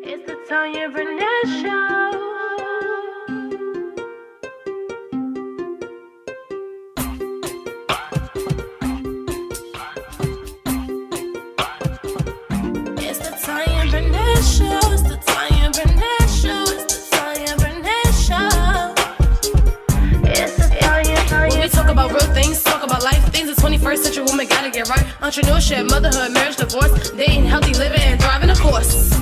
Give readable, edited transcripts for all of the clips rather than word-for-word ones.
It's the Tanya Barnett Show. It's the Tanya Barnett Show. It's the Tanya Barnett Show. It's the Tanya Barnett Show. It's the Tanya. When we talk about real things, talk about life things, the 21st century woman gotta get right. Entrepreneurship, motherhood, marriage, divorce, dating, healthy living, and thriving, of course.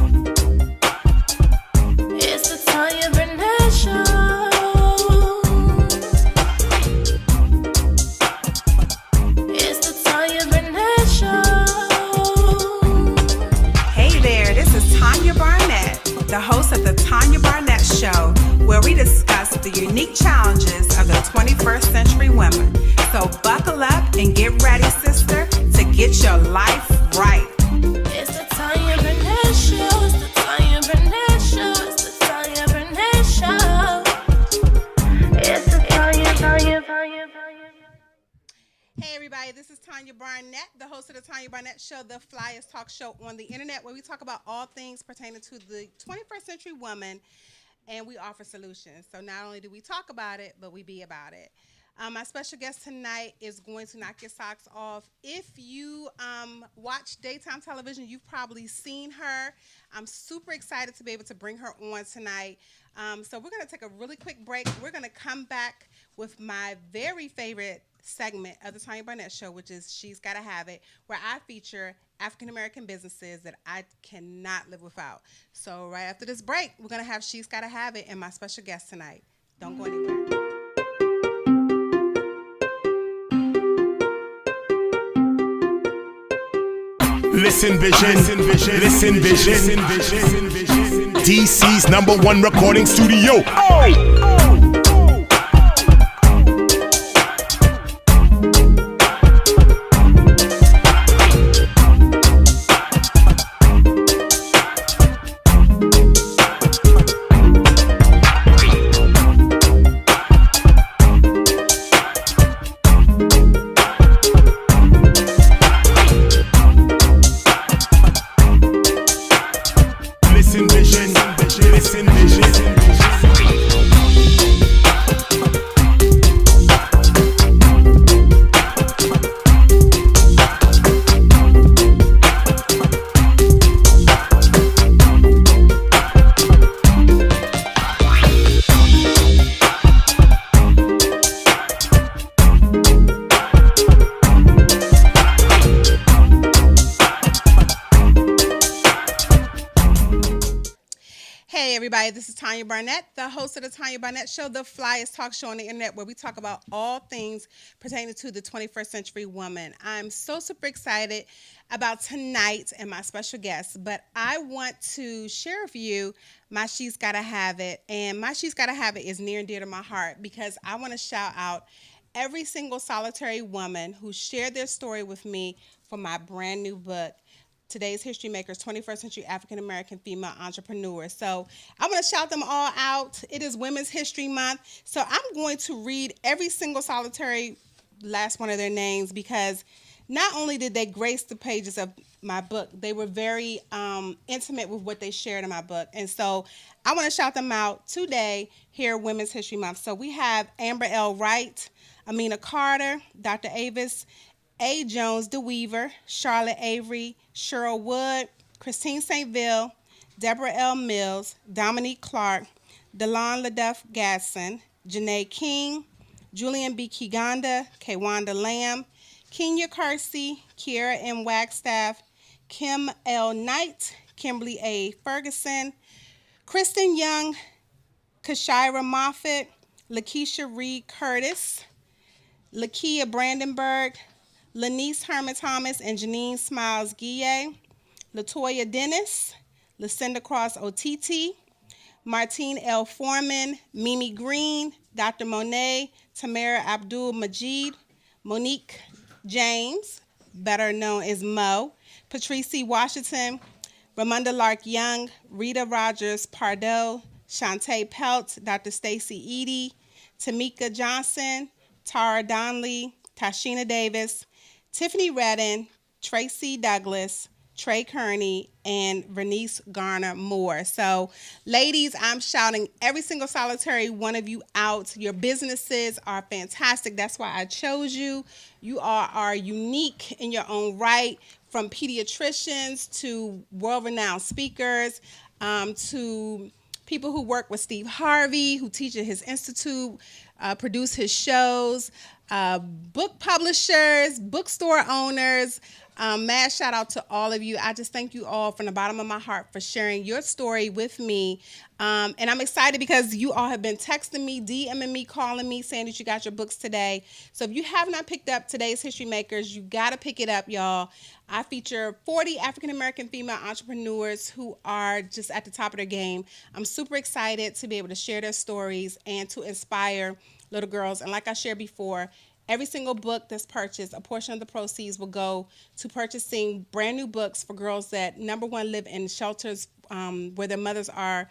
It's the Tanya Barnett Show. It's the Tanya Barnett Show. Hey there, this is Tanya Barnett, the host of the Tanya Barnett Show, where we discuss the unique challenges of the 21st century women. So buckle up and get ready, sister, to get your life right. It's the Tanya Barnett Show. It's the Tanya Barnett Show. It's the Tanya Barnett Show. It's the Tanya. Hey everybody, this is Tanya Barnett, the host of the Tanya Barnett Show, the flyest talk show on the internet, where we talk about all things pertaining to the 21st century woman, and we offer solutions. So not only do we talk about it, but we be about it. My special guest tonight is going to knock your socks off. If you watch daytime television, you've probably seen her. I'm super excited to be able to bring her on tonight. So we're going to take a really quick break. We're going to come back with my very favorite segment of the Tanya Barnett Show, which is She's Gotta Have It, where I feature African-American businesses that I cannot live without. So right after this break, we're going to have She's Gotta Have It and my special guest tonight. Don't go anywhere. Listen Vision. DC's #1 recording studio. Listen Vision. Everybody, this is Tanya Barnett, the host of the Tanya Barnett Show, the flyest talk show on the internet, where we talk about all things pertaining to the 21st century woman. I'm so super excited about tonight and my special guest, but I want to share with you my She's Gotta Have It, and my She's Gotta Have It is near and dear to my heart because I want to shout out every single solitary woman who shared their story with me for my brand new book, Today's History Makers, 21st Century African American Female Entrepreneurs. So I want to shout them all out. It is Women's History Month. So I'm going to read every single solitary last one of their names because not only did they grace the pages of my book, they were very intimate with what they shared in my book. And so I want to shout them out today here, Women's History Month. So we have Amber L. Wright, Amina Carter, Dr. Avis A. Jones DeWeaver, Charlotte Avery, Cheryl Wood, Christine St. Ville, Deborah L. Mills, Dominique Clark, Delon LaDuff Gadson, Janae King, Julian B. Kiganda, Kwanda Lamb, Kenya Kersey, Kiera M. Wagstaff, Kim L. Knight, Kimberly A. Ferguson, Kristen Young, Kashira Moffitt, Lakeisha Reed Curtis, Lakia Brandenburg, Lanice Herman Thomas and Janine Smiles Guille, Latoya Dennis, Lucinda Cross OTT, Martine L. Foreman, Mimi Green, Dr. Monet, Tamara Abdul Majid, Monique James, better known as Mo, Patrice C. Washington, Ramunda Lark Young, Rita Rogers Pardo, Shantae Pelt, Dr. Stacy Edie, Tamika Johnson, Tara Donnelly, Tashina Davis, Tiffany Redden, Tracy Douglas, Trey Kearney, and Vernice Garner Moore. So, ladies, I'm shouting every single solitary one of you out. Your businesses are fantastic. That's why I chose you. You are unique in your own right, from pediatricians to world-renowned speakers, to people who work with Steve Harvey, who teach at his institute, produce his shows, book publishers, bookstore owners. Mad shout out to all of you. I just thank you all from the bottom of my heart for sharing your story with me. And I'm excited because you all have been texting me, DMing me, calling me, saying that you got your books today. So if you have not picked up today's History Makers, you got to pick it up, y'all. I feature 40 African-American female entrepreneurs who are just at the top of their game. I'm super excited to be able to share their stories and to inspire little girls. And like I shared before, every single book that's purchased, a portion of the proceeds will go to purchasing brand new books for girls that, number one, live in shelters where their mothers are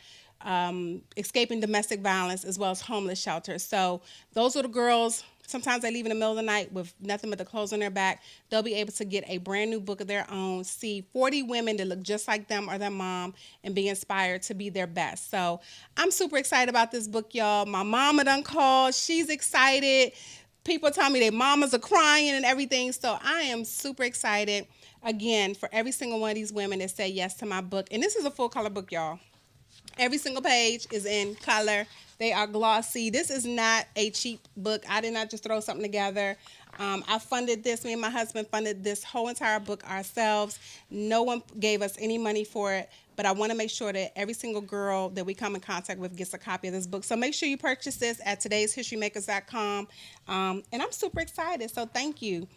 escaping domestic violence, as well as homeless shelters. So those little girls, sometimes they leave in the middle of the night with nothing but the clothes on their back. They'll be able to get a brand new book of their own, see 40 women that look just like them or their mom, and be inspired to be their best. So I'm super excited about this book, y'all. My mama done called. She's excited. People tell me their mamas are crying and everything. So I am super excited, again, for every single one of these women that say yes to my book. And this is a full color book, y'all. Every single page is in color. They are glossy. This is not a cheap book. I did not just throw something together. I funded this. Me and my husband funded this whole entire book ourselves. No one gave us any money for it, but I want to make sure that every single girl that we come in contact with gets a copy of this book. So make sure you purchase this at todayshistorymakers.com. And I'm super excited, so thank you.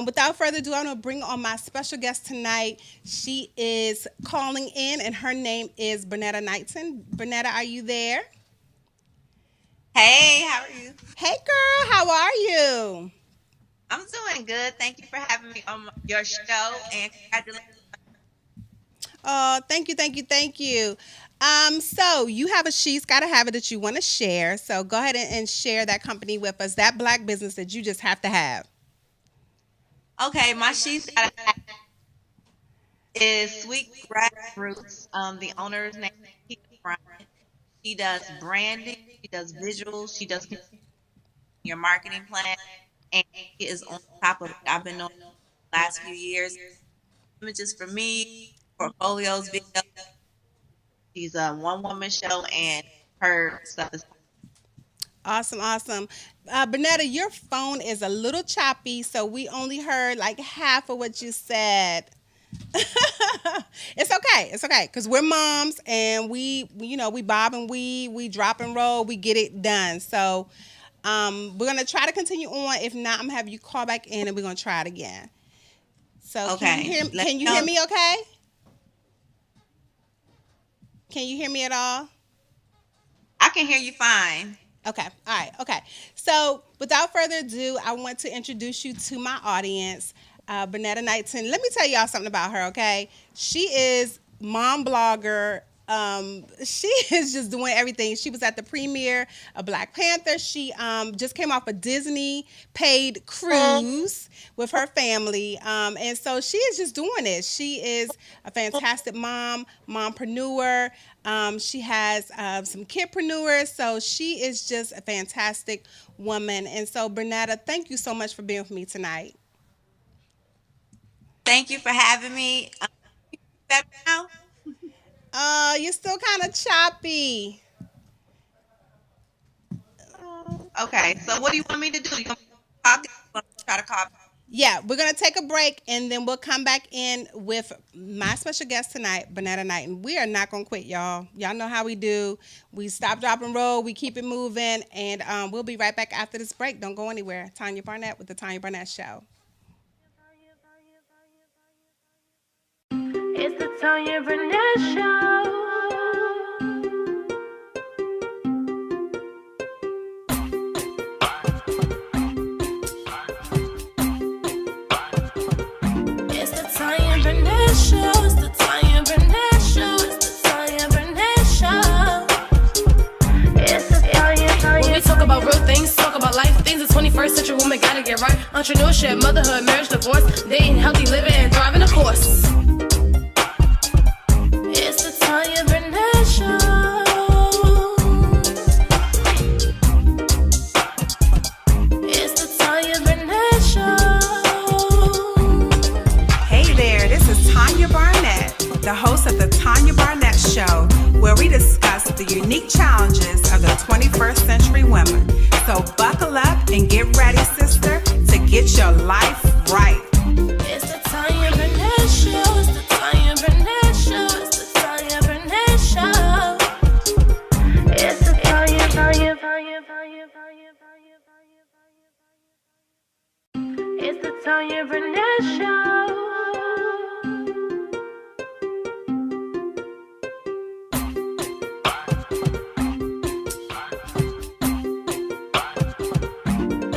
Without further ado, I'm going to bring on my special guest tonight. She is calling in, and her name is Barnett Knighton. Barnett, are you there? Hey, how are you? Hey, girl, how are you? I'm doing good. Thank you for having me on your show, and congratulations. Oh, thank you. So you have a She's Gotta Have It that you want to share. So go ahead and share that company with us, that black business that you just have to have. Okay, my She's Gotta Have It is Sweet Grassroots. The owner's name is Brian. She does branding, she does visuals, she does your marketing plan, and she is on top of it. I've been on the last few years. Images for me, portfolios, videos. She's a one-woman show, and her stuff is awesome. Bernetta, your phone is a little choppy, so we only heard like half of what you said. It's okay, because we're moms, and we bob and we drop and roll, we get it done. So we're gonna try to continue on. If not, I'm gonna have you call back in, and we're gonna try it again. So okay. Can you hear me okay? Can you hear me at all? I can hear you fine. Okay. All right. Okay. So without further ado, I want to introduce you to my audience, Barnett Knighton. Let me tell y'all something about her, okay? She is mom blogger. She is just doing everything. She was at the premiere of Black Panther. She just came off a Disney paid cruise with her family. And so she is just doing it. She is a fantastic mompreneur. She has some kidpreneurs. So she is just a fantastic woman. And so, Bernetta, thank you so much for being with me tonight. Thank you for having me. Better now? You're still kind of choppy. Okay, so what do you want me to do? You want me to talk? You want me to try to call? Yeah, we're going to take a break, and then we'll come back in with my special guest tonight, Barnett Knighton. We are not going to quit, y'all. Y'all know how we do. We stop, drop, and roll. We keep it moving, and we'll be right back after this break. Don't go anywhere. Tanya Barnett with the Tanya Barnett Show. It's the Tanya Barnett Show. It's the Tanya Barnett Show. It's the Tanya Barnett Show. It's the Tanya Barnett Show. It's the Tanya. When we talk about real things, talk about life things. The 21st century woman gotta get right. Entrepreneurship, motherhood, marriage, divorce, dating, healthy living, and thriving, of course. Tanya Barnett, the host of the Tanya Barnett Show, where we discuss the unique challenges of the 21st century women. So buckle up and get ready, sister, to get your life right. It's the Tanya Barnett Show. It's the Tanya Barnett Show. It's the Tanya Barnett Show. It's the Tanya, Tanya, Tanya, Tanya, Tanya, Tanya, Tanya. It's the Tanya Barnett Show.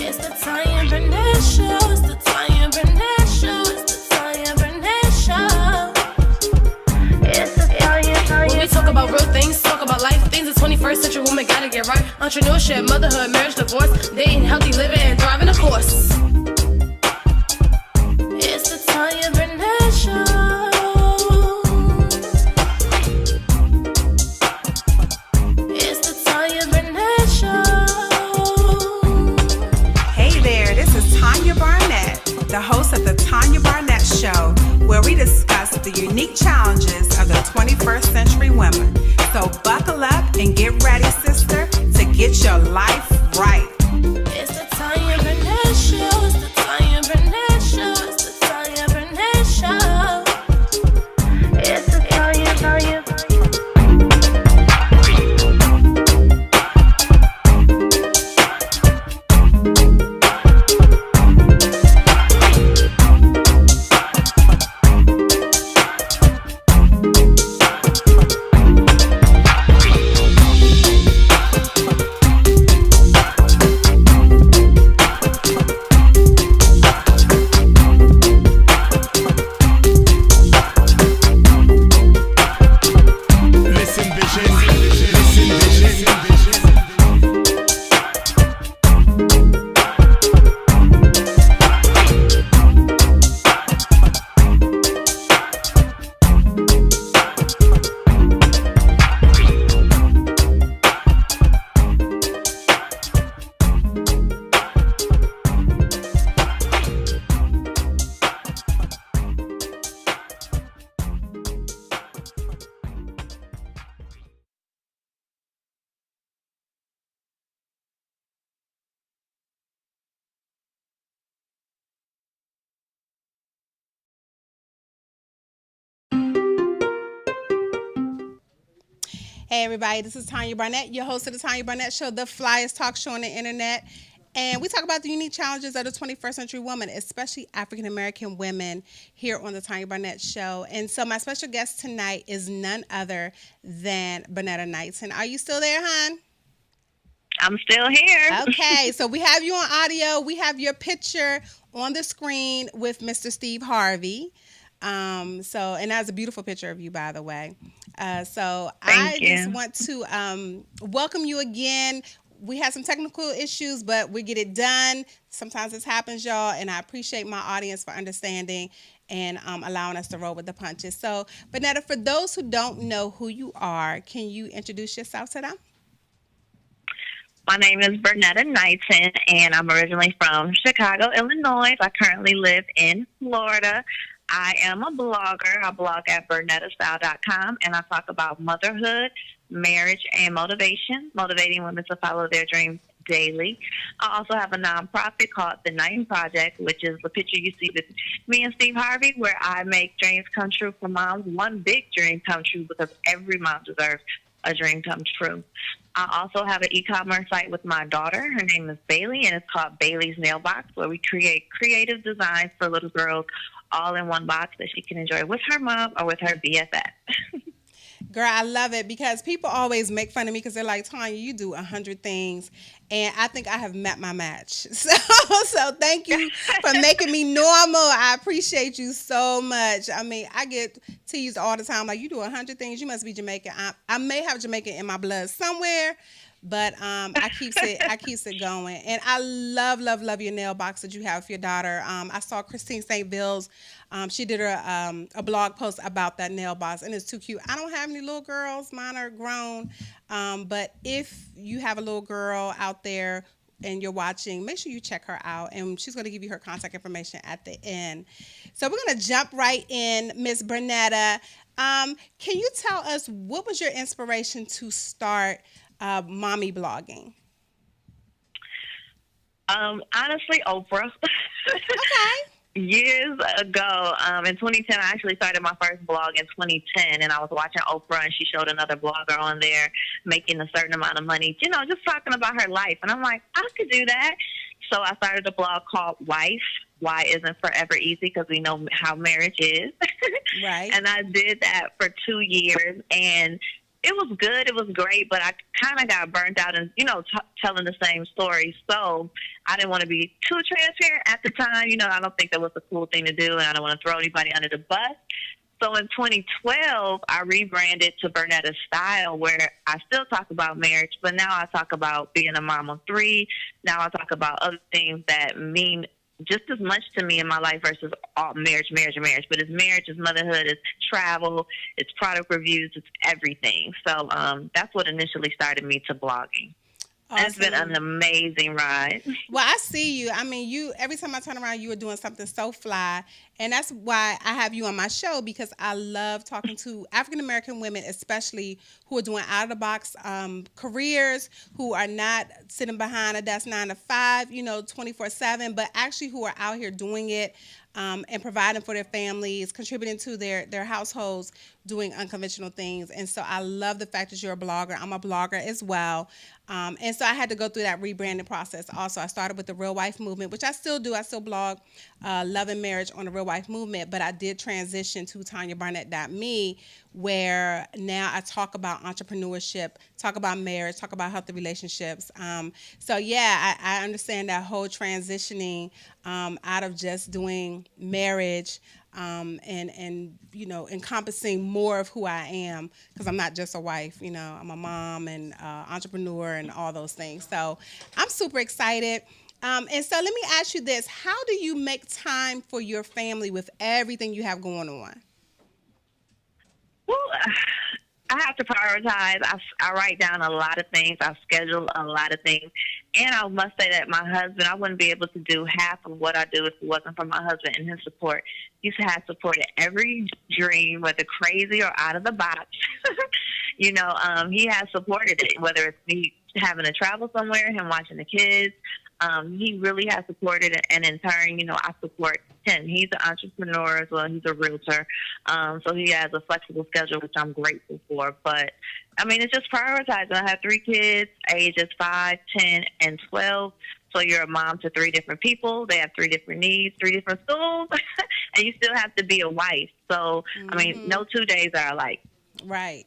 It's the Tanya Barnett Show. It's the Tanya Barnett Show. It's the Tanya Barnett Show. It's the Tanya, Tanya. When we talk about real things, talk about life, things the 21st century woman gotta get right. Entrepreneurship, motherhood, marriage, divorce, dating, healthy living, and driving a course. It's the Tanya Barnett Show. It's the Tanya Barnett Show. Hey there, this is Tanya Barnett, the host of the Tanya Barnett Show, where we discuss the unique challenges of the 21st century women. So buckle up and get ready, sister, to get your life right. It's the Tanya Barnett Show. It's the Tanya Barnett Show. It's the Tanya Barnett Show. It's the Tanya, Tanya, Tanya. Listen vision, listen vision. Hey everybody, this is Tanya Barnett, your host of the Tanya Barnett Show, the flyest talk show on the internet. And we talk about the unique challenges of the 21st century woman, especially African American women, here on the Tanya Barnett Show. And so my special guest tonight is none other than Barnett Knighton. Are you still there, hon? I'm still here. Okay, so we have you on audio. We have your picture on the screen with Mr. Steve Harvey. And that's a beautiful picture of you, by the way. Thank you. Just want to welcome you again. We had some technical issues, but we get it done. Sometimes this happens, y'all, and I appreciate my audience for understanding and allowing us to roll with the punches. So, Barnett, for those who don't know who you are, can you introduce yourself to them? My name is Barnett Knighton, and I'm originally from Chicago, Illinois. I currently live in Florida. I am a blogger. I blog at BarnettaStyle.com, and I talk about motherhood, marriage, and motivating women to follow their dreams daily. I also have a nonprofit called The Knighton Project, which is the picture you see with me and Steve Harvey, where I make dreams come true for moms. One big dream come true, because every mom deserves a dream come true. I also have an e-commerce site with my daughter. Her name is Bailey, and it's called Bailey's Nail Box, where we create creative designs for little girls all in one box that she can enjoy with her mom or with her BFF. Girl, I love it, because people always make fun of me because they're like, Tanya, you do 100 things, and I think I have met my match. So thank you for making me normal. I appreciate you so much. I mean, I get teased all the time, like, you do 100 things. You must be Jamaican. I may have Jamaican in my blood somewhere, but I keeps it going. And I love your nail box that you have for your daughter. I saw Christine St. Bill's. She did a blog post about that nail box, and it's too cute. I don't have any little girls. Mine are grown. But if you have a little girl out there and you're watching, make sure you check her out. And she's going to give you her contact information at the end. So we're going to jump right in, Miss Bernetta. Can you tell us what was your inspiration to start mommy blogging? Honestly, Oprah. Okay. Years ago, in 2010, I actually started my first blog in 2010, and I was watching Oprah, and she showed another blogger on there making a certain amount of money, just talking about her life. And I'm like, I could do that. So I started a blog called Wife. Why Isn't Forever Easy, because we know how marriage is. Right. And I did that for 2 years, and it was good. It was great, but I kind of got burnt out and, telling the same story. So I didn't want to be too transparent at the time. I don't think that was a cool thing to do, and I don't want to throw anybody under the bus. So in 2012, I rebranded to Barnetta's Style, where I still talk about marriage, but now I talk about being a mom of 3. Now I talk about other things that mean just as much to me in my life versus all marriage. But it's marriage, it's motherhood, it's travel, it's product reviews, it's everything. So that's what initially started me to blogging. Awesome. It's been an amazing ride. Well, I see you. I mean, every time I turn around, you are doing something so fly. And that's why I have you on my show, because I love talking to African-American women, especially who are doing out-of-the-box careers, who are not sitting behind a desk 9 to 5, 24/7, but actually who are out here doing it and providing for their families, contributing to their households, doing unconventional things. And so I love the fact that you're a blogger. I'm a blogger as well. And so I had to go through that rebranding process. Also, I started with the Real Wife Movement, which I still do. I still blog Love and Marriage on the Real Wife Movement, but I did transition to TanyaBarnett.me, where now I talk about entrepreneurship, talk about marriage, talk about healthy relationships. So yeah, I understand that whole transitioning out of just doing marriage and encompassing more of who I am, because I'm not just a wife, I'm a mom and entrepreneur and all those things. So I'm super excited. And so let me ask you this: how do you make time for your family with everything you have going on? Well, I have to prioritize. I write down a lot of things. I schedule a lot of things. And I must say that my husband, I wouldn't be able to do half of what I do if it wasn't for my husband and his support. He's had support in every dream, whether crazy or out of the box. He has supported it, whether it's me having to travel somewhere, him watching the kids. He really has supported it, and in turn, I support him. He's an entrepreneur as well. He's a realtor, so he has a flexible schedule, which I'm grateful for. But, it's just prioritizing. I have 3 kids, ages 5, 10, and 12. So you're a mom to 3 different people. They have 3 different needs, 3 different schools, and you still have to be a wife. So, no 2 days are alike. Right.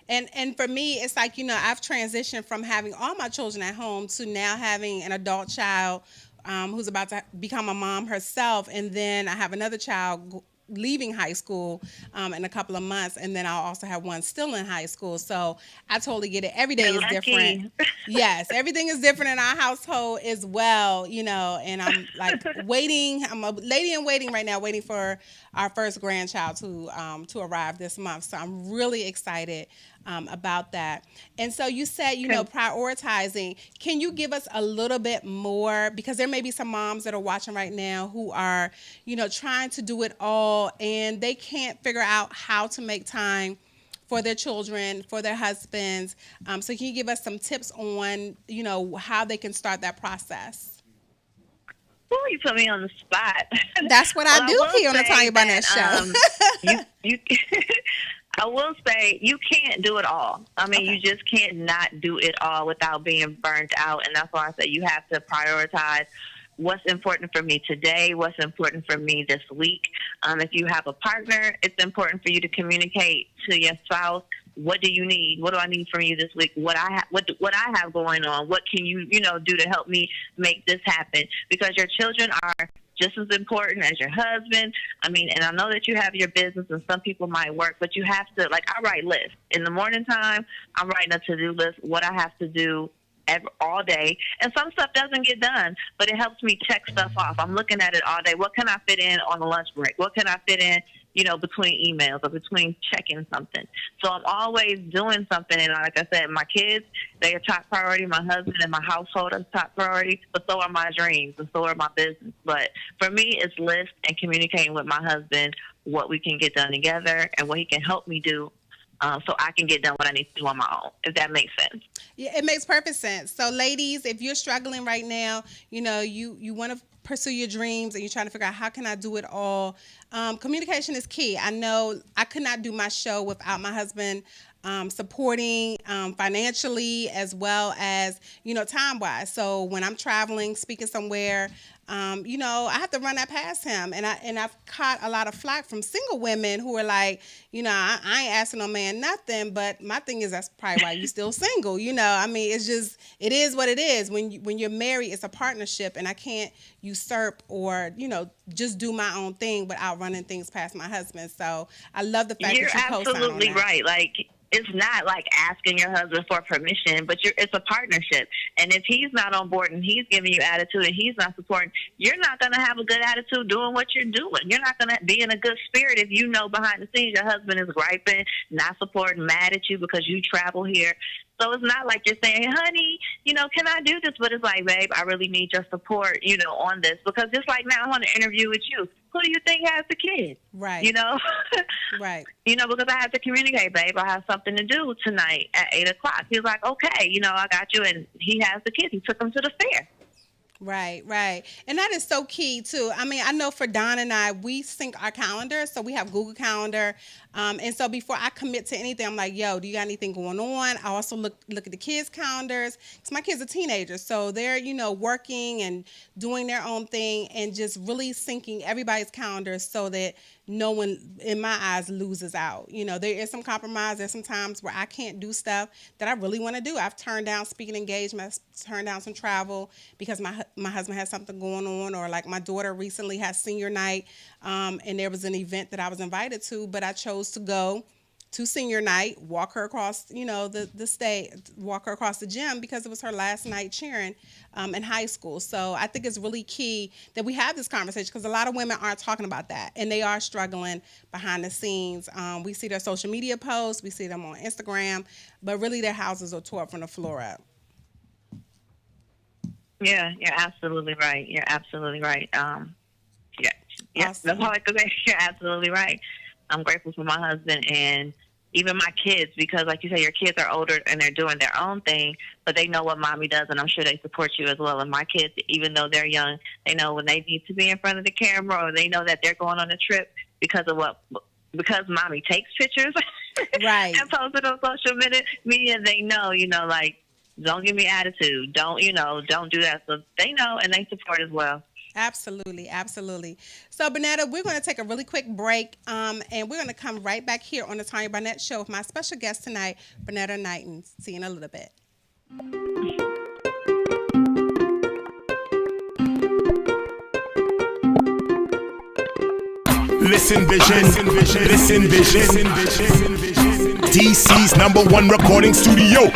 And for me, it's like, I've transitioned from having all my children at home to now having an adult child who's about to become a mom herself. And then I have another child leaving high school in a couple of months. And then I'll also have one still in high school. So I totally get it. Every day is different. Yes, everything is different in our household as well, and I'm like waiting. I'm a lady in waiting right now, waiting for our first grandchild to arrive this month. So I'm really excited about that. And so you said, prioritizing. Can you give us a little bit more? Because there may be some moms that are watching right now who are, trying to do it all, and they can't figure out how to make time for their children, for their husbands. So can you give us some tips on, how they can start that process? Well, you put me on the spot. That's what I do here on the Tanya Barnett Show. I will say you can't do it all. Okay. You just can't not do it all without being burnt out. And that's why I say you have to prioritize what's important for me today, what's important for me this week. If you have a partner, it's important for you to communicate to your spouse, what do you need? What do I need from you this week? What I have going on? What can you, do to help me make this happen? Because your children are just as important as your husband. And I know that you have your business and some people might work, but you have to, I write lists. In the morning time, I'm writing a to-do list, what I have to do all day. And some stuff doesn't get done, but it helps me check stuff off. I'm looking at it all day. What can I fit in on a lunch break? What can I fit in between emails or between checking something. So I'm always doing something. And like I said, my kids, they are top priority. My husband and my household are top priority, but so are my dreams and so are my business. But for me, it's list and communicating with my husband what we can get done together and what he can help me do so I can get done what I need to do on my own, if that makes sense. Yeah, it makes perfect sense. So, ladies, if you're struggling right now, you want to pursue your dreams and you're trying to figure out how can I do it all, communication is key. I know I could not do my show without my husband supporting financially as well as, time-wise. So when I'm traveling, speaking somewhere, I have to run that past him. And I've caught a lot of flack from single women who are like, I ain't asking no man nothing, but my thing is that's probably why you still single. It's just, it is what it is. When you're married, it's a partnership, and I can't usurp or, just do my own thing without running things past my husband. So I love the fact You're that you co-sign on that. absolutely right. Like, it's not like asking your husband for permission, but it's a partnership. And if he's not on board and he's giving you attitude and he's not supporting, you're not going to have a good attitude doing what you're doing. You're not going to be in a good spirit if you know behind the scenes your husband is griping, not supporting, mad at you because you travel here. So it's not like you're saying, honey, can I do this? But it's like, babe, I really need your support, on this. Because just like now, I want to interview with you. Who do you think has the kids? Right. Right. Because I have to communicate, babe. I have something to do tonight at 8 o'clock. He's like, okay, I got you. And he has the kids. He took them to the fair. Right. And that is so key, too. I know for Don and I, we sync our calendar. So we have Google Calendar. And so before I commit to anything, I'm like, yo, do you got anything going on? I also look at the kids' calendars because my kids are teenagers. So they're, working and doing their own thing and just really syncing everybody's calendars so that no one, in my eyes, loses out. There is some compromise. There's some times where I can't do stuff that I really want to do. I've turned down speaking engagements, turned down some travel because my husband has something going on, or like my daughter recently had senior night, and there was an event that I was invited to, but I chose to go to senior night, walk her across, the state, walk her across the gym because it was her last night cheering in high school. So I think it's really key that we have this conversation because a lot of women aren't talking about that, and they are struggling behind the scenes. We see their social media posts, we see them on Instagram, but really their houses are tore from the floor up. Yeah, you're absolutely right. Yeah, Awesome. That's all I could say. You're absolutely right. I'm grateful for my husband and even my kids because, like you say, your kids are older and they're doing their own thing, but they know what mommy does, and I'm sure they support you as well. And my kids, even though they're young, they know when they need to be in front of the camera, or they know that they're going on a trip because mommy takes pictures right. and posts it on social media. They know, like, don't give me attitude. Don't do that. So they know and they support as well. Absolutely. So, Barnett, we're going to take a really quick break, and we're going to come right back here on the Tanya Barnett Show with my special guest tonight, Barnett Knighton. See you in a little bit. Listen Vision. DC's #1 recording studio.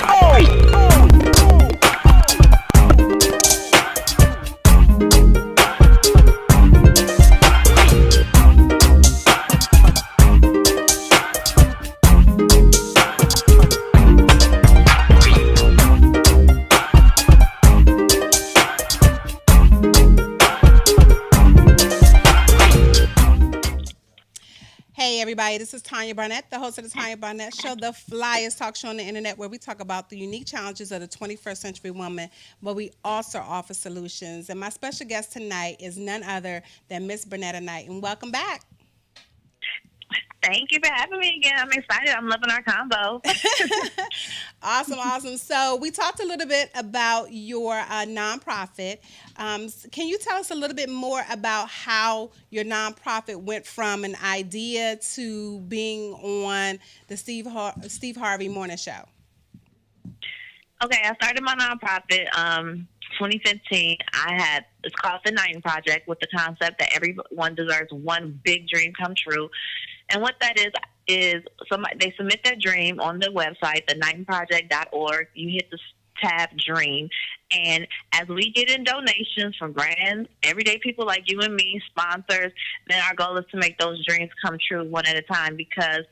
Hey everybody, this is Tanya Barnett, the host of the Tanya Barnett Show, the flyest talk show on the internet, where we talk about the unique challenges of the 21st century woman, but we also offer solutions. And my special guest tonight is none other than Miss Barnett Knighton. Welcome back. Thank you for having me again. I'm excited. I'm loving our combo. Awesome. So we talked a little bit about your nonprofit. Can you tell us a little bit more about how your nonprofit went from an idea to being on the Steve Harvey Morning Show? Okay, I started my nonprofit 2015. It's called the Knighton Project, with the concept that everyone deserves one big dream come true. And what that is they submit their dream on the website, theknightonproject.org. You hit the tab Dream, And as we get in donations from brands, everyday people like you and me, sponsors, then our goal is to make those dreams come true one at a time, because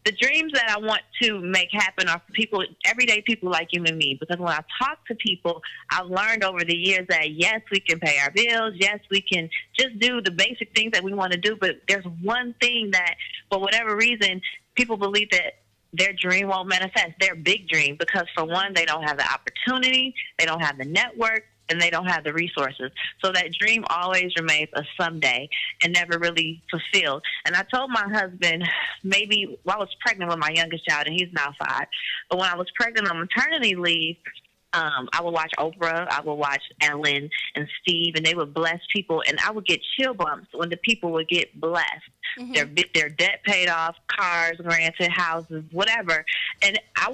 the dreams that I want to make happen are for people, everyday people like you and me. Because when I talk to people, I've learned over the years that, yes, we can pay our bills. Yes, we can just do the basic things that we want to do. But there's one thing that, for whatever reason, people believe that their dream won't manifest, their big dream, because for one, they don't have the opportunity, they don't have the network, and they don't have the resources. So that dream always remains a someday and never really fulfilled. And I told my husband, maybe while I was pregnant with my youngest child, and he's now 5, but when I was pregnant on maternity leave, I would watch Oprah, I would watch Ellen and Steve, and they would bless people, and I would get chill bumps when the people would get blessed. Mm-hmm. Their debt paid off, cars granted, houses, whatever. And I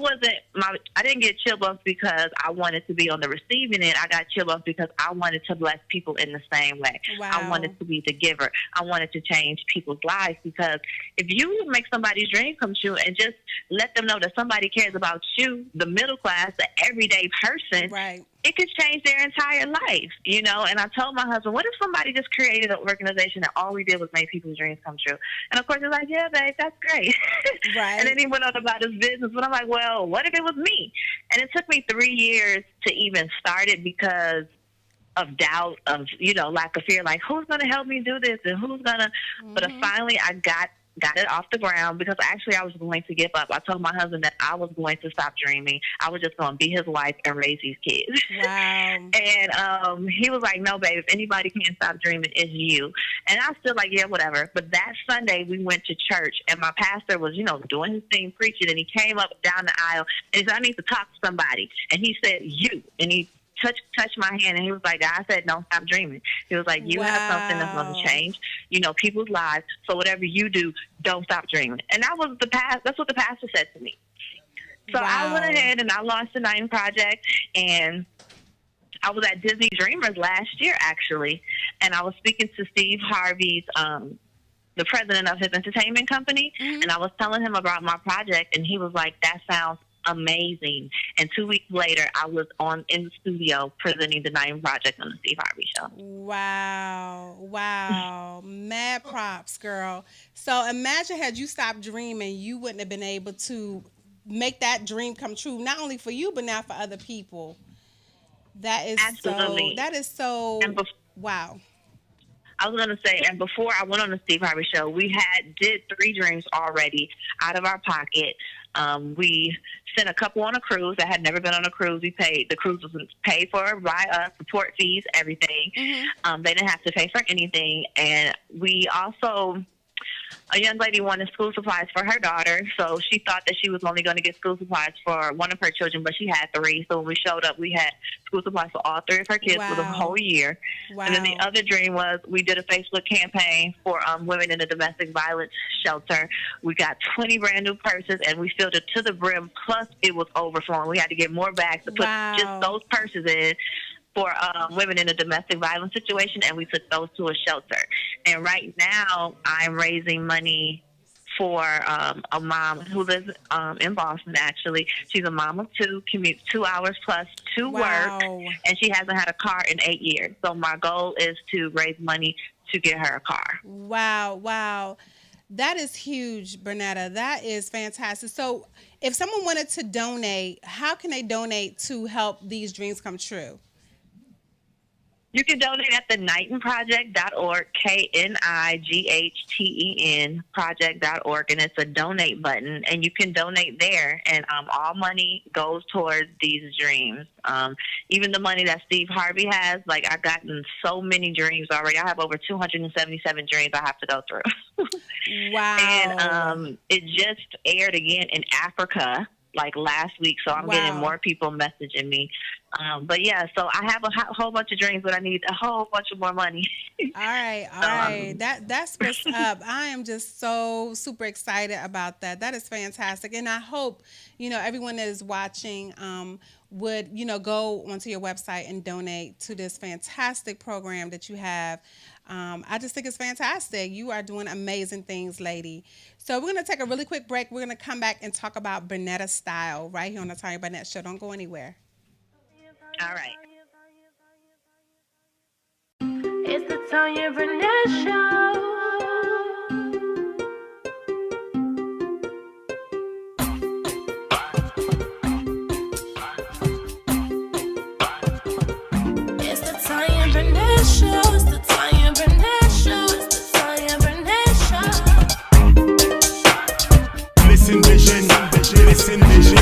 didn't get chill bumps because I wanted to be on the receiving end. I got chill bumps because I wanted to bless people in the same way. Wow. I wanted to be the giver. I wanted to change people's lives, because if you make somebody's dream come true and just let them know that somebody cares about you, the middle class, the everyday person, right, it could change their entire life, you know. And I told my husband, what if somebody just created an organization that all we did was make people's dreams come true? And of course, he's like, yeah, babe, that's great. Right. And then he went on about his business. But I'm like, well, what if it was me? And it took me 3 years to even start it, because of doubt, of, you know, lack of fear, like, who's going to help me do this, and who's going to, but finally I got it off the ground, because actually I was going to give up. I told my husband that I was going to stop dreaming. I was just going to be his wife and raise these kids. Wow. And he was like, no, babe, if anybody can't stop dreaming, it's you. And I was still like, yeah, whatever. But that Sunday we went to church, and my pastor was, you know, doing his thing, preaching, and he came up down the aisle and he said, I need to talk to somebody. And he said, you. And he touched my hand, and he was like, God said, don't stop dreaming. He was like, you have something that's going to change, you know, people's lives. So whatever you do, don't stop dreaming. And that's what the pastor said to me. So I went ahead and I launched the Nighting Project, and I was at Disney Dreamers last year, actually, and I was speaking to Steve Harvey's, the president of his entertainment company, and I was telling him about my project, and he was like, that sounds amazing. And 2 weeks later, I was in the studio presenting the Nighting Project on the Steve Harvey Show. Wow. Mad props, girl. So imagine, had you stopped dreaming, you wouldn't have been able to make that dream come true, not only for you, but now for other people. That is Absolutely. Wow. I was going to say, and before I went on the Steve Harvey Show, we did 3 dreams already out of our pocket. We sent a couple on a cruise that had never been on a cruise. The cruise was paid for by us, support fees, everything. They didn't have to pay for anything. And we also, a young lady wanted school supplies for her daughter, so she thought that she was only going to get school supplies for one of her children, but she had 3. So when we showed up, we had school supplies for all 3 of her kids for the whole year. Wow. And then the other dream was we did a Facebook campaign for women in a domestic violence shelter. We got 20 brand new purses, and we filled it to the brim, plus it was overflowing. We had to get more bags to put just those purses in for women in a domestic violence situation, and we took those to a shelter. And right now, I'm raising money for a mom who lives in Boston, actually. She's a mom of 2, commutes 2 hours plus to work, and she hasn't had a car in 8 years. So my goal is to raise money to get her a car. Wow. That is huge, Bernetta. That is fantastic. So if someone wanted to donate, how can they donate to help these dreams come true? You can donate at the nightingproject.org, KNIGHTEN project.org, and it's a donate button, and you can donate there, and all money goes towards these dreams. Even the money that Steve Harvey has, like, I've gotten so many dreams already. I have over 277 dreams I have to go through. Wow. And it just aired again in Africa, like last week, so I'm getting more people messaging me. But yeah, so I have a whole bunch of dreams, but I need a whole bunch of more money. All right. That's what's up. I am just so super excited about that. That is fantastic. And I hope, everyone that is watching would, go onto your website and donate to this fantastic program that you have. I just think it's fantastic. You are doing amazing things, lady. So we're going to take a really quick break. We're going to come back and talk about Barnetta style right here on the Tanya Barnett Show. Don't go anywhere. All right. It's the Tanya Barnett Show. It's the Tanya Barnett Show. It's the Tanya Barnett Show. It's the Tanya Barnett Show. Listen, vision, listen, vision.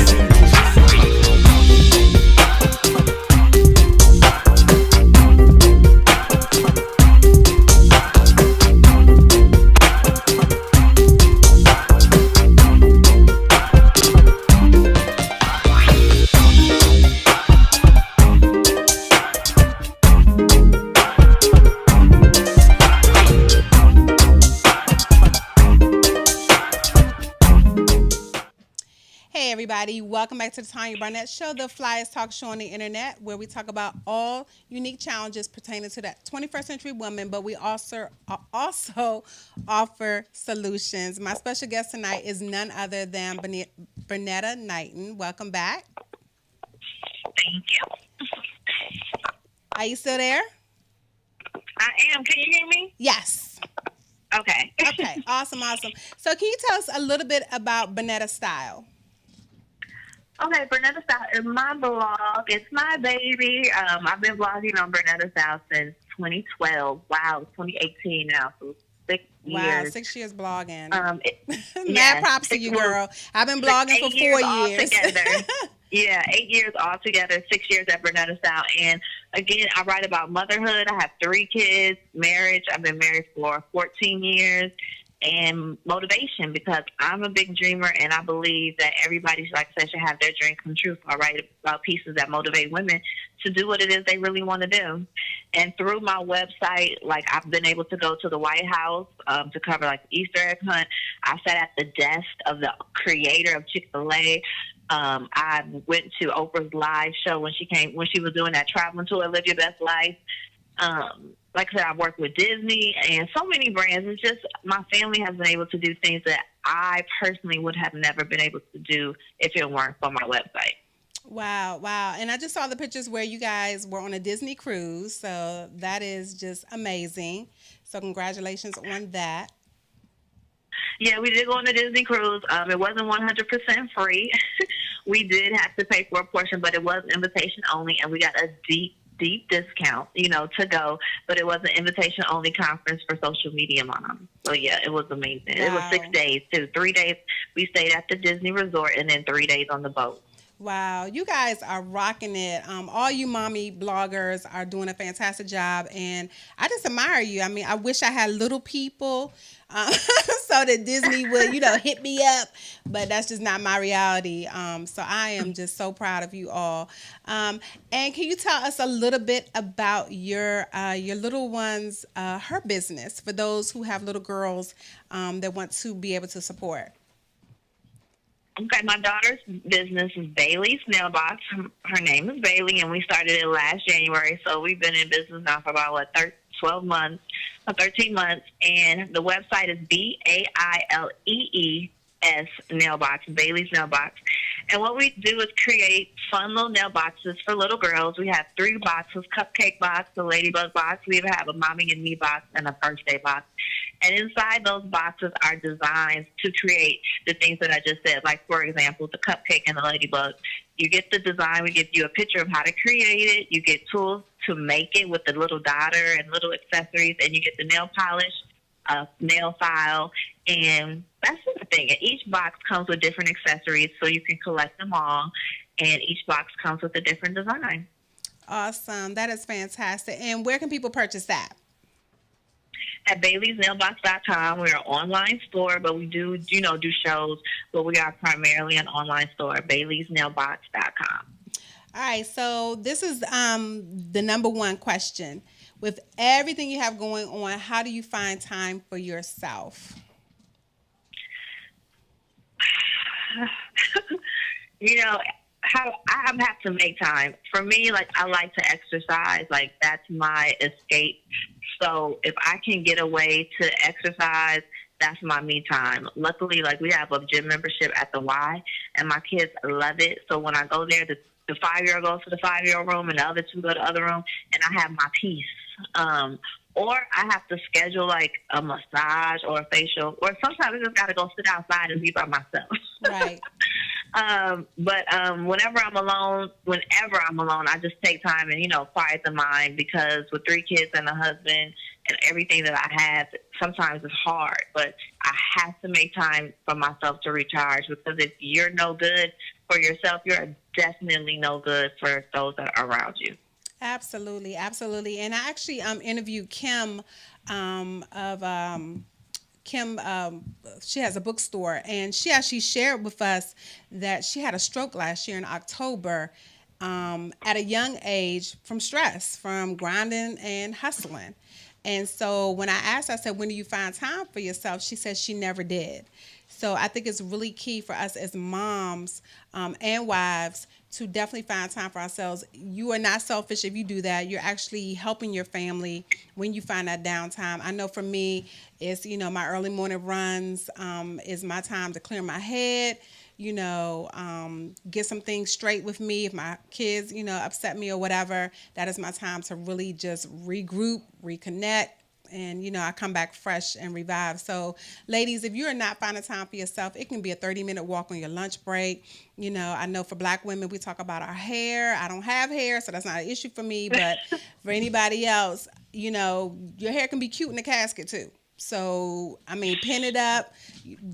Hey everybody, welcome back to the Tanya Barnett Show, the flyest talk show on the internet, where we talk about all unique challenges pertaining to that 21st century woman, but we also offer solutions. My special guest tonight is none other than Barnett Knighton. Welcome back. Thank you. Are you still there? I am. Can you hear me? Yes. Okay. Okay, awesome. So can you tell us a little bit about Barnett Style? Okay, Barnett Style is my blog. It's my baby. I've been blogging on Barnett Style since 2012. Wow, 2018 now, so 6 years. Wow, 6 years blogging. Mad yes, props to you, girl. I've been blogging for 4 years. Yeah, 8 years altogether, 6 years at Barnett Style. And again, I write about motherhood. I have 3 kids, marriage. I've been married for 14 years. And motivation, because I'm a big dreamer and I believe that everybody, like I said, should have their dream come true. So I write about pieces that motivate women to do what it is they really want to do. And through my website, like I've been able to go to the White House to cover like the Easter egg hunt. I sat at the desk of the creator of Chick-fil-A. I went to Oprah's live show when she was doing that traveling tour, Live Your Best Life. Like I said, I've worked with Disney and so many brands. It's just my family has been able to do things that I personally would have never been able to do if it weren't for my website. Wow. And I just saw the pictures where you guys were on a Disney cruise. So that is just amazing. So congratulations on that. Yeah, we did go on a Disney cruise. It wasn't 100% free. We did have to pay for a portion, but it was invitation only, and we got a deep discount, to go, but it was an invitation only conference for social media moms. So yeah, it was amazing. Wow. It was 6 days too. 3 days we stayed at the Disney resort and then 3 days on the boat. Wow, you guys are rocking it. All you mommy bloggers are doing a fantastic job, and I just admire you. I mean, I wish I had little people so that Disney would, hit me up, but that's just not my reality. So I am just so proud of you all. And can you tell us a little bit about your little one's, her business, for those who have little girls that want to be able to support? Okay, my daughter's business is Bailey's Mailbox. Her name is Bailey, and we started it last January. So we've been in business now for about 13 months. And the website is BAILEES Mailbox, Bailey's Mailbox. And what we do is create fun little nail boxes for little girls. We have 3 boxes: cupcake box, the ladybug box. We even have a mommy and me box and a birthday box. And inside those boxes are designs to create the things that I just said. Like, for example, the cupcake and the ladybug. You get the design. We give you a picture of how to create it. You get tools to make it with the little daughter and little accessories. And you get the nail polish, nail file, and that's the thing. And each box comes with different accessories, so you can collect them all. And each box comes with a different design. Awesome. That is fantastic. And where can people purchase that? At Bailey'sNailbox.com. We're an online store, but we do shows, but we are primarily an online store, Bailey'sNailbox.com. All right, so this is the number one question. With everything you have going on, how do you find time for yourself? How I have to make time. For me, I like to exercise. That's my escape. So if I can get away to exercise, that's my me time. Luckily, we have a gym membership at the Y, and my kids love it. So when I go there, the 5-year-old goes to the 5-year-old room, and the other 2 go to the other room, and I have my peace. or I have to schedule like a massage or a facial, or sometimes I just got to go sit outside and be by myself. Right. But whenever I'm alone, I just take time and, quiet the mind, because with 3 kids and a husband and everything that I have, sometimes it's hard, but I have to make time for myself to recharge, because if you're no good for yourself, you're definitely no good for those that are around you. Absolutely, absolutely. And I actually interviewed Kim she has a bookstore, and she actually shared with us that she had a stroke last year in October at a young age from stress, from grinding and hustling. And so when I asked her, I said, when do you find time for yourself? She said she never did. So I think it's really key for us as moms and wives to definitely find time for ourselves. You are not selfish if you do that. You're actually helping your family when you find that downtime. I know for me, it's, my early morning runs is my time to clear my head, get some things straight with me. If my kids, upset me or whatever, that is my time to really just regroup, reconnect. And, I come back fresh and revived. So, ladies, if you're not finding time for yourself, it can be a 30-minute walk on your lunch break. I know for Black women, we talk about our hair. I don't have hair, so that's not an issue for me. But for anybody else, your hair can be cute in a casket, too. So, pin it up,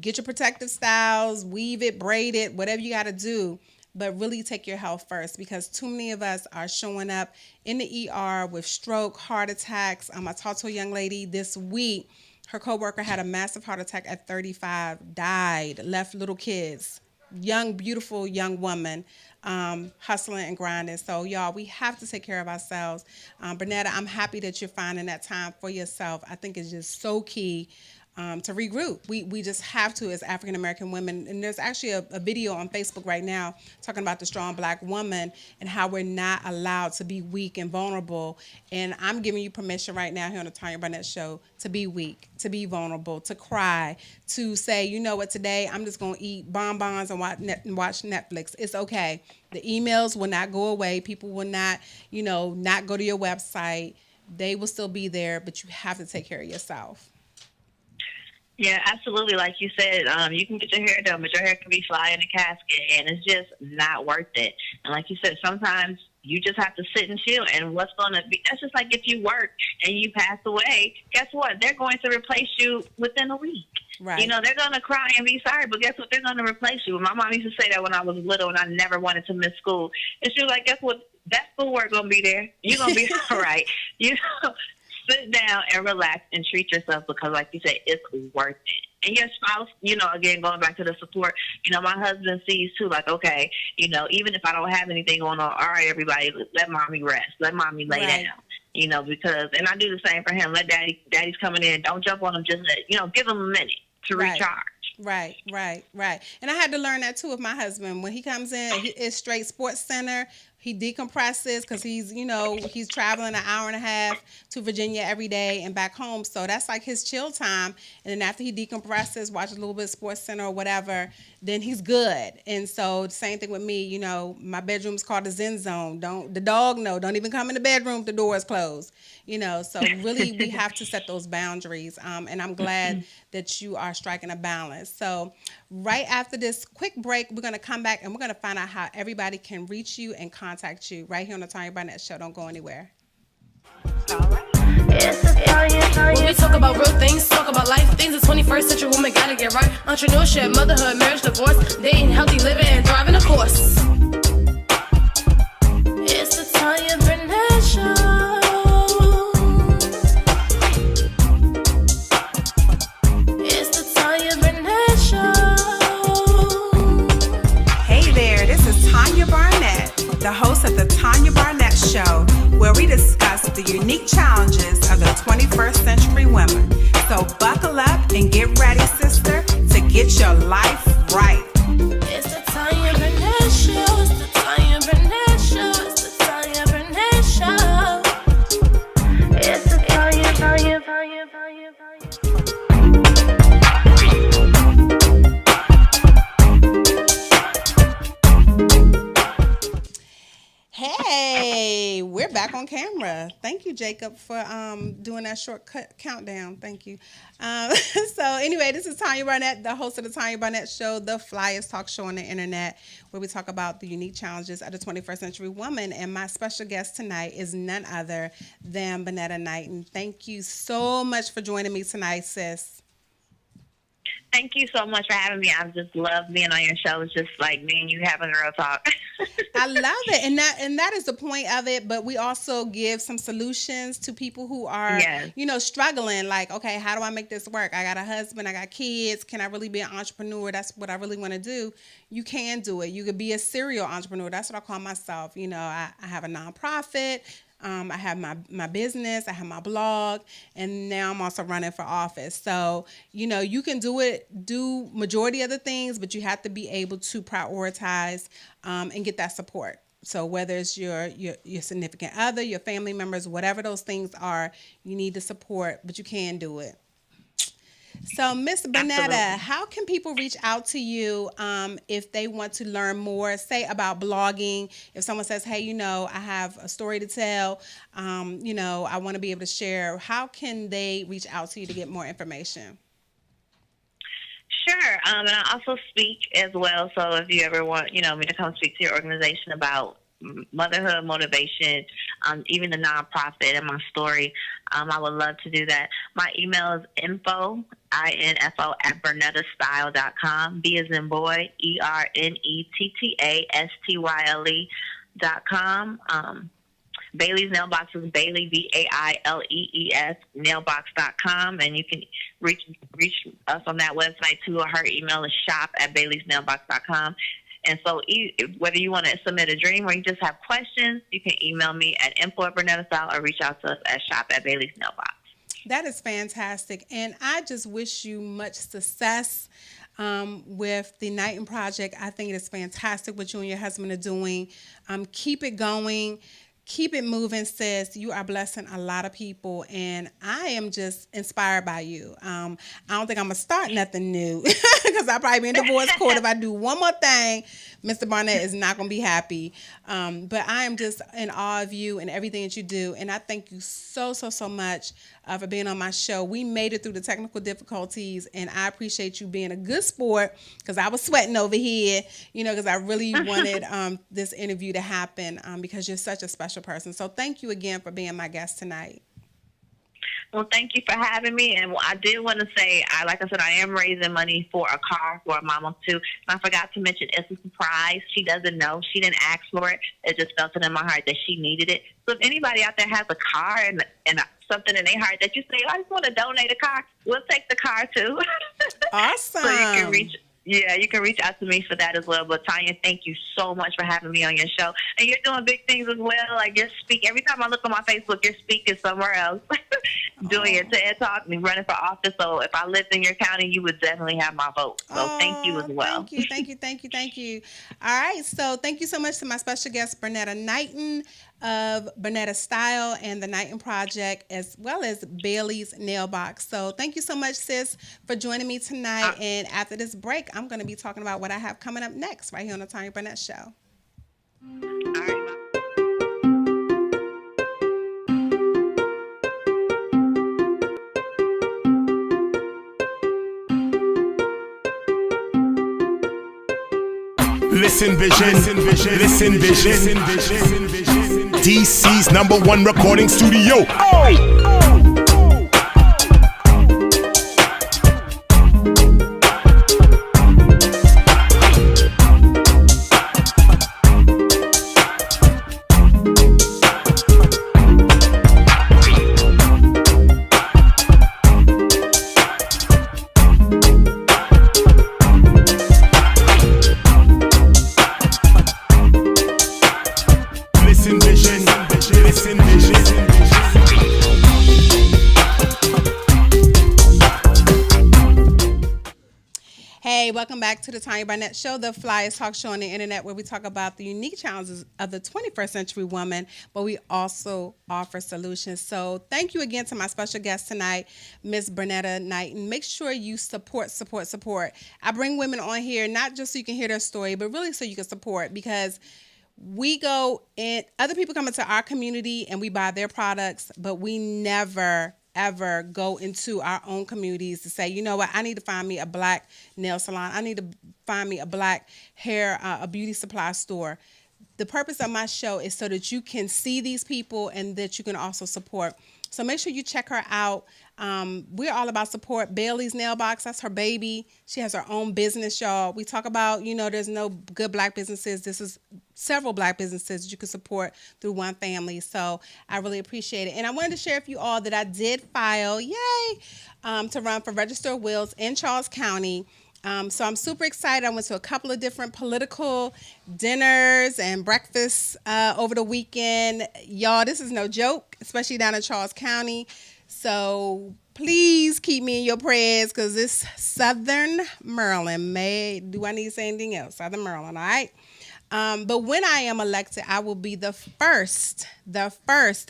get your protective styles, weave it, braid it, whatever you got to do. But really take your health first, because too many of us are showing up in the ER with stroke, heart attacks. I talked to a young lady this week. Her coworker had a massive heart attack at 35, died, left little kids, young, beautiful young woman, hustling and grinding. So, y'all, we have to take care of ourselves. Barnett, I'm happy that you're finding that time for yourself. I think it's just so key. To regroup. We just have to, as African-American women. And there's actually a video on Facebook right now talking about the strong Black woman and how we're not allowed to be weak and vulnerable. And I'm giving you permission right now here on the Tanya Barnett Show to be weak, to be vulnerable, to cry, to say, you know what, today I'm just going to eat bonbons and watch Netflix. It's okay. The emails will not go away. People will not, not go to your website. They will still be there, but you have to take care of yourself. Yeah, absolutely. Like you said, you can get your hair done, but your hair can be fly in a casket, and it's just not worth it. And like you said, sometimes you just have to sit and chill. And what's going to be, that's just like if you work and you pass away, guess what? They're going to replace you within a week. Right. They're going to cry and be sorry, but guess what? They're going to replace you. My mom used to say that when I was little and I never wanted to miss school. And she was like, guess what? That schoolwork going to be there. You're going to be all right. Sit down and relax and treat yourself, because like you said, it's worth it. And your spouse, again, going back to the support, my husband sees too, like, okay, even if I don't have anything going on, all right, everybody, let mommy rest. Let mommy lay down, because, and I do the same for him. Let daddy's coming in. Don't jump on him. Just, give him a minute to recharge. Right. And I had to learn that too with my husband. When he comes in, it's straight Sports Center. He decompresses because he's traveling an hour and a half to Virginia every day and back home. So that's like his chill time. And then after he decompresses, watches a little bit of Sports Center or whatever, then he's good. And so the same thing with me, my bedroom's called the Zen Zone. The dog don't even come in the bedroom if the door is closed. So really we have to set those boundaries. And I'm glad that you are striking a balance. So right after this quick break, we're going to come back and we're going to find out how everybody can reach you and contact you right here on the Tanya Barnett Show. Don't go anywhere. All right. When we talk about real things, talk about life things, the 21st century woman gotta get right. Entrepreneurship, motherhood, marriage, divorce, dating, healthy living, and thriving, of course. It's the Tanya Barnett Show. It's the Tanya Barnett Show. Hey there, this is Tanya Barnett, the host of the Tanya Barnett Show, where we discuss the unique challenges of the 21st century women. So buckle up and get ready, sister, to get your life right. It's the Tanya Barnett Show. It's the Tanya Barnett Show. It's the Tanya Barnett Show. It's the Tanya. Hey, we're back on camera. Thank you, Jacob, for doing that shortcut countdown. Thank you. So anyway, this is Tanya Barnett, the host of the Tanya Barnett Show, the flyest talk show on the internet, where we talk about the unique challenges of the 21st century woman. And my special guest tonight is none other than Barnett Knighton. Thank you so much for joining me tonight, sis. Thank you so much for having me. I just love being on your show. It's just like me and you having a real talk. I love it, and that is the point of it. But we also give some solutions to people who are, struggling. Like, okay, how do I make this work? I got a husband, I got kids. Can I really be an entrepreneur? That's what I really want to do. You can do it. You could be a serial entrepreneur. That's what I call myself. I have a nonprofit. I have my business, I have my blog, and now I'm also running for office. So, you can do majority of the things, but you have to be able to prioritize and get that support. So whether it's your significant other, your family members, whatever those things are, you need the support, but you can do it. So, Miss Barnetta, how can people reach out to you if they want to learn more, say, about blogging? If someone says, hey, I have a story to tell, I want to be able to share, how can they reach out to you to get more information? Sure. And I also speak as well. So if you ever want, me to come speak to your organization about motherhood motivation, even the nonprofit and my story, I would love to do that. My email is info at BarnettaStyle.com. B as in boy, ERNETTASTYLE.com. Bailey's Nailbox is Bailey, BAILEES, nailbox.com. And you can reach us on that website too. Her email is shop@Bailey'sNailbox.com. And so whether you want to submit a dream or you just have questions, you can email me at info@BarnettaStyle or reach out to us at shop@Bailey'sNailbox. That is fantastic. And I just wish you much success with the Knighton Project. I think it is fantastic what you and your husband are doing. Keep it going. Keep it moving, sis. You are blessing a lot of people, and I am just inspired by you. I don't think I'm going to start nothing new because I'll probably be in divorce court if I do one more thing. Mr. Barnett is not going to be happy. But I am just in awe of you and everything that you do, and I thank you so, so, so much for being on my show. We made it through the technical difficulties, and I appreciate you being a good sport because I was sweating over here, because I really wanted this interview to happen because you're such a special person. So thank you again for being my guest tonight. Well, thank you for having me. And I did want to say, like I said, I am raising money for a car for a mama too. And I forgot to mention, it's a surprise. She doesn't know. She didn't ask for it. It just felt it in my heart that she needed it. So if anybody out there has a car and something in their heart that you say, I just want to donate a car, we'll take the car too. Awesome. So you can reach out to me for that as well. But Tanya, thank you so much for having me on your show. And you're doing big things as well. Like every time I look on my Facebook, you're speaking somewhere else, doing your TED Talk and running for office. So if I lived in your county, you would definitely have my vote. So thank you as well. Thank you. All right. So thank you so much to my special guest, Barnett Knighton of Barnetta Style and the Knighton Project, as well as Bailey's Nailbox. So thank you so much, sis, for joining me tonight. And after this break, I'm going to be talking about what I have coming up next right here on the Tanya Barnett Show. All right. Listen vision, DC's #1 recording studio. Hey, welcome back to the Tanya Barnett Show, the flyest talk show on the internet, where we talk about the unique challenges of the 21st century woman, but we also offer solutions. So thank you again to my special guest tonight, Miss Barnett Knighton. Make sure you support. I bring women on here, not just so you can hear their story, but really so you can support, because we go in, other people come into our community and we buy their products, but we never ever go into our own communities to say, you know what, I need to find me a black nail salon. I need to find me a black hair, a beauty supply store. The purpose of my show is so that you can see these people and that you can also support. So make sure you check her out. We're all about support. Bailey's Nail Box, that's her baby. She has her own business, y'all. We talk about, there's no good black businesses. This is several black businesses that you can support through one family. So I really appreciate it. And I wanted to share with you all that I did file, to run for Register of Wills in Charles County. So I'm super excited. I went to a couple of different political dinners and breakfasts over the weekend. Y'all, this is no joke, especially down in Charles County. So please keep me in your prayers because this Southern Maryland do I need to say anything else? Southern Maryland, all right? But when I am elected, I will be the first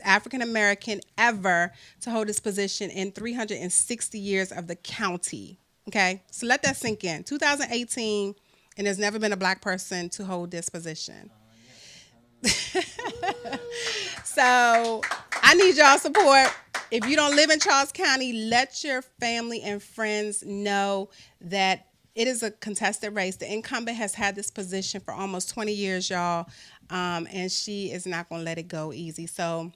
African-American ever to hold this position in 360 years of the county. Okay, so let that sink in. 2018, and there's never been a black person to hold this position. So I need y'all support. If you don't live in Charles County, let your family and friends know that it is a contested race. The incumbent has had this position for almost 20 years, y'all, and she is not going to let it go easy. So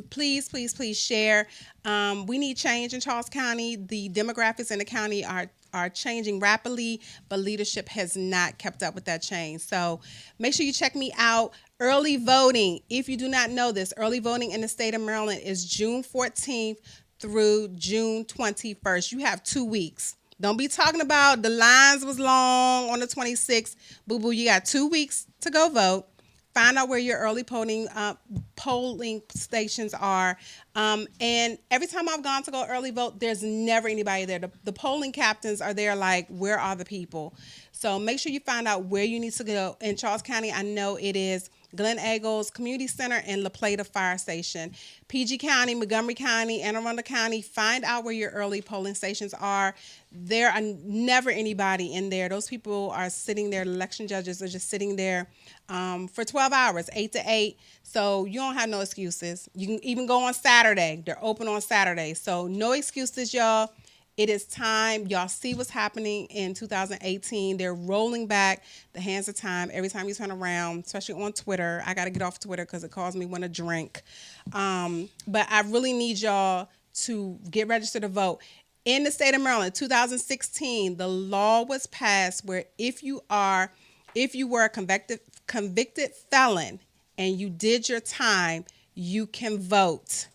please, please, please share. We need change in Charles County. The demographics in the county are changing rapidly, but leadership has not kept up with that change. So make sure you check me out. Early voting, if you do not know this, early voting in the state of Maryland is June 14th through June 21st. You have 2 weeks. Don't be talking about the lines was long on the 26th. Boo-boo, you got 2 weeks to go vote. Find out where your early polling stations are. And every time I've gone to go early vote, there's never anybody there. The polling captains are there like, where are the people? So make sure you find out where you need to go. In Charles County, I know it is Glen Eagles Community Center and La Plata Fire Station. PG County, Montgomery County, Anne Arundel County, find out where your early polling stations are. There are never anybody in there. Those people are sitting there, election judges are just sitting there for 12 hours, 8 to 8. So you don't have no excuses. You can even go on Saturday. They're open on Saturday. So no excuses, y'all. It is time. Y'all see what's happening in 2018. They're rolling back the hands of time every time you turn around, especially on Twitter. I got to get off Twitter because it calls me want to drink. But I really need y'all to get registered to vote. In the state of Maryland, 2016, the law was passed where if you were a convicted felon and you did your time, you can vote.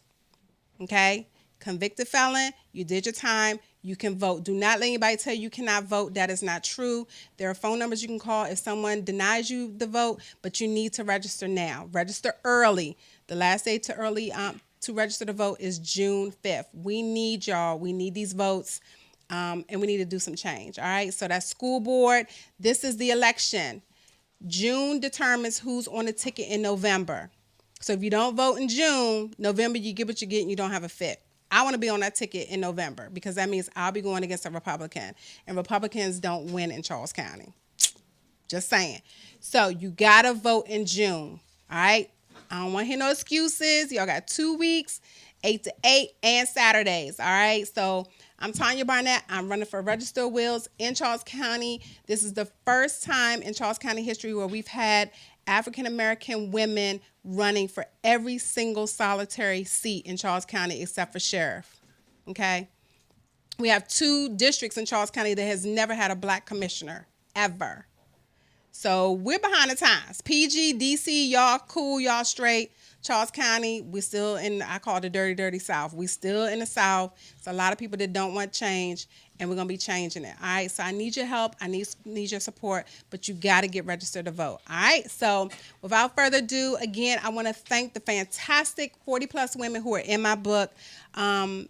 Okay? Convicted felon, you did your time, you can vote. Do not let anybody tell you cannot vote. That is not true. There are phone numbers you can call if someone denies you the vote, but you need to register now. Register early. The last day to register to vote is June 5th. We need y'all. We need these votes, and we need to do some change. All right. So that's school board. This is the election. June determines who's on the ticket in November. So if you don't vote in June, November, you get what you get and you don't have a fit. I want to be on that ticket in November because that means I'll be going against a Republican, and Republicans don't win in Charles County. Just saying. So you got to vote in June. All right. I don't want to hear no excuses. Y'all got 2 weeks, 8 to 8 and Saturdays. All right. So I'm Tanya Barnett. I'm running for Register of Wills in Charles County. This is the first time in Charles County history where we've had African-American women running for every single solitary seat in Charles County except for sheriff. Okay. We have 2 districts in Charles County that has never had a black commissioner ever. So we're behind the times. PG, DC, y'all cool, y'all straight. Charles County, we're still in, I call it the dirty, dirty South. We're still in the South. It's a lot of people that don't want change, and we're going to be changing it. All right, so I need your help. I need your support, but you got to get registered to vote. All right, so without further ado, again, I want to thank the fantastic 40-plus women who are in my book, and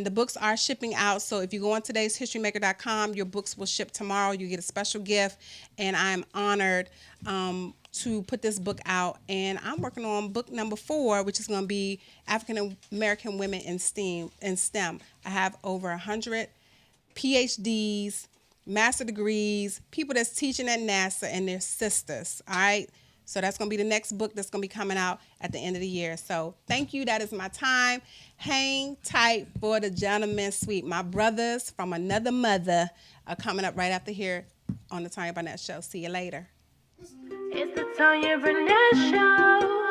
the books are shipping out. So if you go on todayshistorymaker.com, your books will ship tomorrow. You get a special gift, and I'm honored to put this book out, and I'm working on book number 4, which is going to be African American Women in STEM. I have over 100 PhDs, master degrees, people that's teaching at NASA, and their sisters. All right. So that's going to be the next book that's going to be coming out at the end of the year. So thank you. That is my time. Hang tight for the Gentleman Suite. My brothers from another mother are coming up right after here on the Tanya Barnett Show. See you later. It's the Tanya Barnett Show.